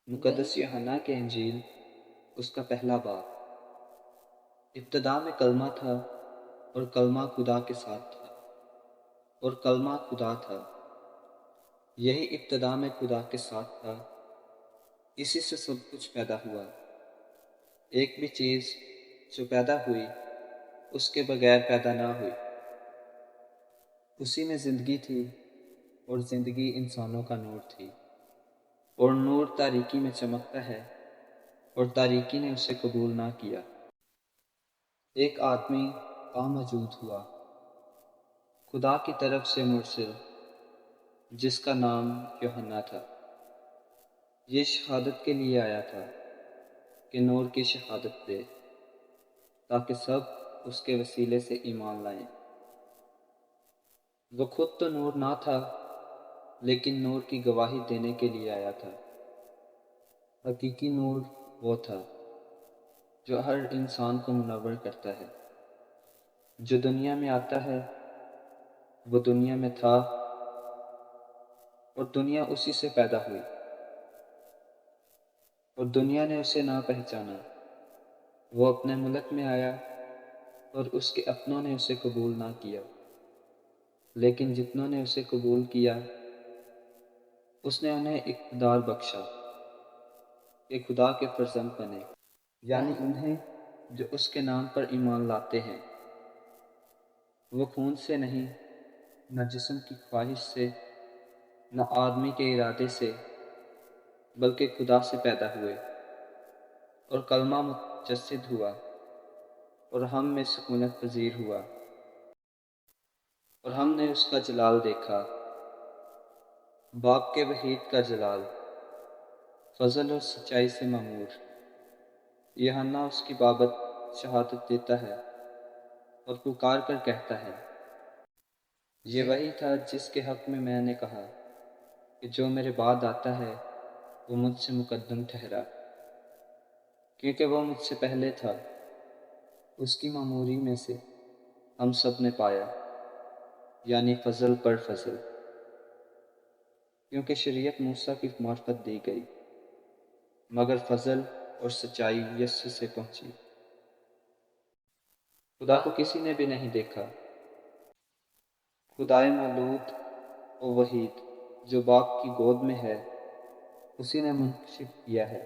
مقدس یوحنا کے انجیل اس کا پہلا باب۔ ابتدا میں کلمہ تھا اور کلمہ خدا کے ساتھ تھا اور کلمہ خدا تھا۔ یہی ابتدا میں خدا کے ساتھ تھا، اسی سے سب کچھ پیدا ہوا۔ ایک بھی چیز جو پیدا ہوئی اس کے بغیر پیدا نہ ہوئی۔ اسی میں زندگی تھی اور زندگی انسانوں کا نور تھی، اور نور تاریکی میں چمکتا ہے اور تاریکی نے اسے قبول نہ کیا۔ ایک آدمی موجود ہوا خدا کی طرف سے مرسل، جس کا نام یوحنا تھا۔ یہ شہادت کے لیے آیا تھا کہ نور کی شہادت دے، تاکہ سب اس کے وسیلے سے ایمان لائیں۔ وہ خود تو نور نہ تھا، لیکن نور کی گواہی دینے کے لیے آیا تھا۔ حقیقی نور وہ تھا جو ہر انسان کو منور کرتا ہے۔ جو دنیا میں آتا ہے وہ دنیا میں تھا اور دنیا اسی سے پیدا ہوئی، اور دنیا نے اسے نہ پہچانا۔ وہ اپنے ملک میں آیا اور اس کے اپنوں نے اسے قبول نہ کیا، لیکن جتنوں نے اسے قبول کیا اس نے انہیں اقتدار بخشا کہ خدا کے فرزند بنے، یعنی انہیں جو اس کے نام پر ایمان لاتے ہیں۔ وہ خون سے نہیں، نہ جسم کی خواہش سے، نہ آدمی کے ارادے سے، بلکہ خدا سے پیدا ہوئے۔ اور کلمہ متجسد ہوا اور ہم میں سکونت پذیر ہوا، اور ہم نے اس کا جلال دیکھا، باپ کے وحید کا جلال، فضل اور سچائی سے معمور۔ یوحنا اس کی بابت شہادت دیتا ہے اور پکار کر کہتا ہے، یہ وہی تھا جس کے حق میں نے کہا کہ جو میرے بعد آتا ہے وہ مجھ سے مقدم ٹھہرا، کیونکہ وہ مجھ سے پہلے تھا۔ اس کی معموری میں سے ہم سب نے پایا، یعنی فضل پر فضل، کیونکہ شریعت موسیٰ کی معرفت دی گئی، مگر فضل اور سچائی یسوع سے پہنچی۔ خدا کو کسی نے بھی نہیں دیکھا، خدائے مولود و وحید جو باپ کی گود میں ہے اسی نے منکشف کیا ہے۔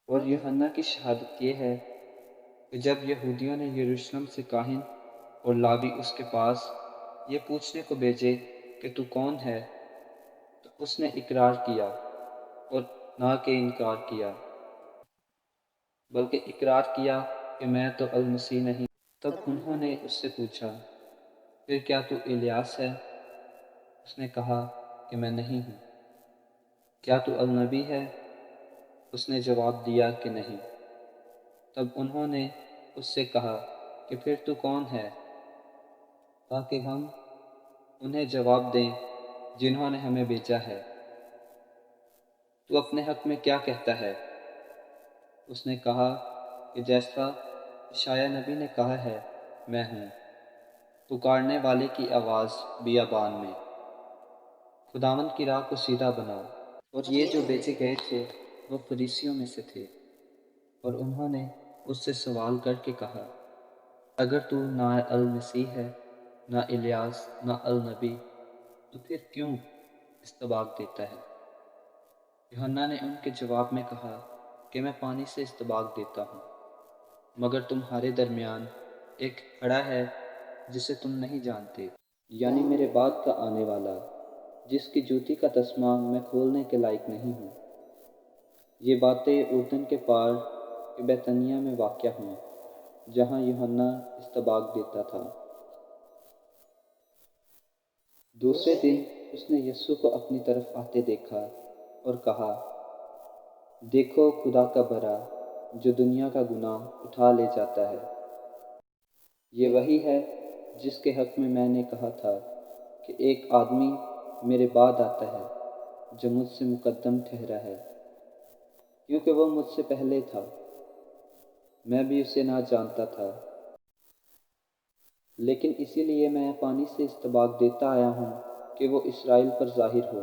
اور یوحنا کی شہادت یہ ہے کہ جب یہودیوں نے یروشلم سے کاہن اور لاوی اس کے پاس یہ پوچھنے کو بھیجے کہ تو کون ہے، تو اس نے اقرار کیا اور نہ کہ انکار کیا، بلکہ اقرار کیا کہ میں تو المسیح نہیں۔ تب انہوں نے اس سے پوچھا، پھر کیا تو الیاس ہے؟ اس نے کہا کہ میں نہیں ہوں۔ کیا تو النبی ہے؟ اس نے جواب دیا کہ نہیں۔ تب انہوں نے اس سے کہا کہ پھر تو کون ہے، تاکہ ہم انہیں جواب دیں جنہوں نے ہمیں بھیجا ہے۔ تو اپنے حق میں کیا کہتا ہے؟ اس نے کہا کہ جیسا اشعیاہ نبی نے کہا ہے، میں ہوں پکارنے والے کی آواز بیابان میں، خداوند کی راہ کو سیدھا بناؤ۔ اور یہ جو بھیجے گئے تھے وہ فریسیوں میں سے تھے، اور انہوں نے اس سے سوال کر کے کہا، اگر تو نہ المسیح ہے، نہ الیاس، نہ النبی، تو پھر کیوں استباق دیتا ہے؟ یوحنا نے ان کے جواب میں کہا کہ میں پانی سے استباق دیتا ہوں، مگر تمہارے درمیان ایک کھڑا ہے جسے تم نہیں جانتے، یعنی میرے بعد کا آنے والا، جس کی جوتی کا تسمہ میں کھولنے کے لائق نہیں ہوں۔ یہ باتیں اردن کے پار کے بیتنیہ میں واقع ہوئیں، جہاں یوحنا استباق دیتا تھا۔ دوسرے دن اس نے یسوع کو اپنی طرف آتے دیکھا اور کہا، دیکھو خدا کا بڑا جو دنیا کا گناہ اٹھا لے جاتا ہے۔ یہ وہی ہے جس کے حق میں نے کہا تھا کہ ایک آدمی میرے بعد آتا ہے جو مجھ سے مقدم ٹھہرا ہے، کیونکہ وہ مجھ سے پہلے تھا۔ میں بھی اسے نہ جانتا تھا، لیکن اسی لیے میں پانی سے استباق دیتا آیا ہوں کہ وہ اسرائیل پر ظاہر ہو۔